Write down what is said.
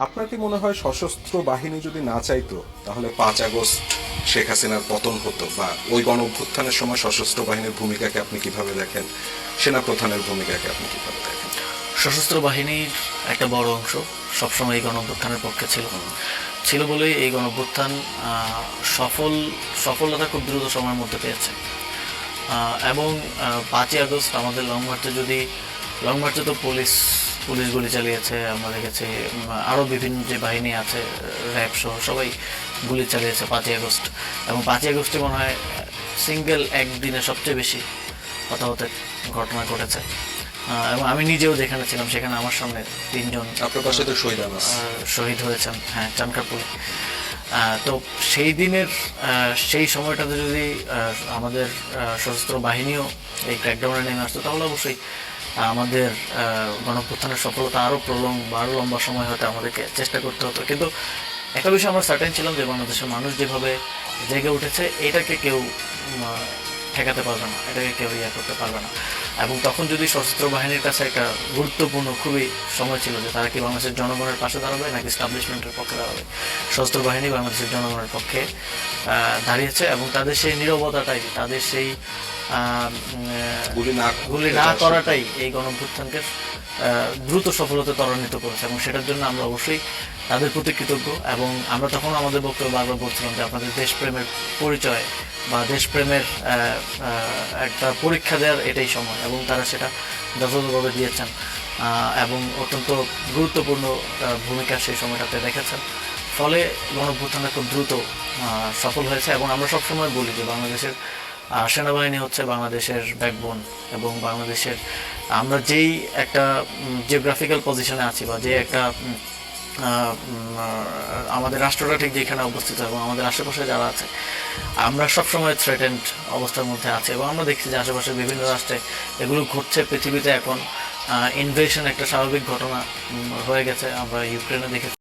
আপনার কি মনে হয় সশস্ত্র বাহিনী যদি না চাইতো তাহলে 5 আগস্ট শেখ হাসিনার পতন হতো, বা ওই গণ অভ্যুত্থানের সময় সশস্ত্র বাহিনীর ভূমিকাকে আপনি কিভাবে দেখেন, সেনা প্রধানের ভূমিকাকে আপনি কিভাবে দেখেন? সশস্ত্র বাহিনীর একটা বড় অংশ সবসময় এই গণঅভ্যুত্থানের পক্ষে ছিল বলেই এই গণঅভ্যুত্থান সফলতা খুব দ্রুত সময়ের মধ্যে পেয়েছে। এবং 5ই আগস্ট আমাদের লং মার্চে তো পুলিশ গুলি চালিয়েছে, আমরা দেখেছি। আরও বিভিন্ন যে বাহিনী আছে, র্যাব সহ সবাই গুলি চালিয়েছে 5ই আগস্ট। এবং 5ই আগস্টে মনে হয় সিঙ্গেল একদিনে সবচেয়ে বেশি হতাহতের ঘটনা ঘটেছে। এবং আমি নিজেও যেখানে ছিলাম সেখানে আমার সামনে 3 জন আপনার পাশে তো শহীদ আনাস শহীদ হয়েছেন, হ্যাঁ, চানখারপুলে। তো সেই দিনের সেই সময়টাতে যদি আমাদের সশস্ত্র বাহিনীও এই ক্র্যাকডাউনে নেমে আসতো, তাহলে অবশ্যই আমাদের গণঅভ্যুত্থানের সফলতা আরও আরও লম্বা সময় হতে আমাদেরকে চেষ্টা করতে হতো। কিন্তু একটা বিষয় আমরা সার্টেন ছিলাম যে বাংলাদেশের মানুষ যেভাবে জেগে উঠেছে, এটাকে কেউ ঠেকাতে পারবে না, এটাকে কেউ করতে পারবে না। এবং তখন যদি সশস্ত্র বাহিনীর কাছে একটা গুরুত্বপূর্ণ খুবই সময় ছিল যে তারা কি বাংলাদেশের জনগণের পাশে দাঁড়াবে নাকি এস্টাবলিশমেন্টের পক্ষে দাঁড়াবে। সশস্ত্র বাহিনী বাংলাদেশের জনগণের পক্ষে দাঁড়িয়েছে, এবং তাদের সেই নীরবতাটাই, তাদের সেই গুলি না করাটাই এই গণঅভ্যুত্থানকে দ্রুত সফলতা ত্বরান্বিত করেছে। এবং সেটার জন্য আমরা অবশ্যই তাদের প্রতি কৃতজ্ঞ। এবং আমরা তখন আমাদের বক্তব্য বারবার বলছিলাম যে আপনাদের দেশপ্রেমের পরিচয় বা দেশপ্রেমের একটা পরীক্ষা দেওয়ার এটাই সময়, এবং তারা সেটা যথাযথভাবে দিয়েছেন এবং অত্যন্ত গুরুত্বপূর্ণ ভূমিকা সেই সময়টাতে রেখেছেন। ফলে গণঅভ্যুত্থানটা খুব দ্রুত সফল হয়েছে। এবং আমরা সবসময় বলি যে বাংলাদেশের সেনাবাহিনী হচ্ছে বাংলাদেশের ব্যাকবোন, এবং বাংলাদেশের আমরা যেই একটা জিওগ্রাফিক্যাল পজিশনে আছি, বা যে একটা আমাদের রাষ্ট্রটা ঠিক যেখানে অবস্থিত এবং আমাদের আশেপাশে যারা আছে, আমরা সবসময় থ্রেটেন্ড অবস্থার মধ্যে আছি। এবং আমরা দেখছি যে আশেপাশে বিভিন্ন রাষ্ট্রে এগুলো ঘটছে। পৃথিবীতে এখন ইনভেশন একটা স্বাভাবিক ঘটনা হয়ে গেছে। আমরা ইউক্রেনে দেখেছি।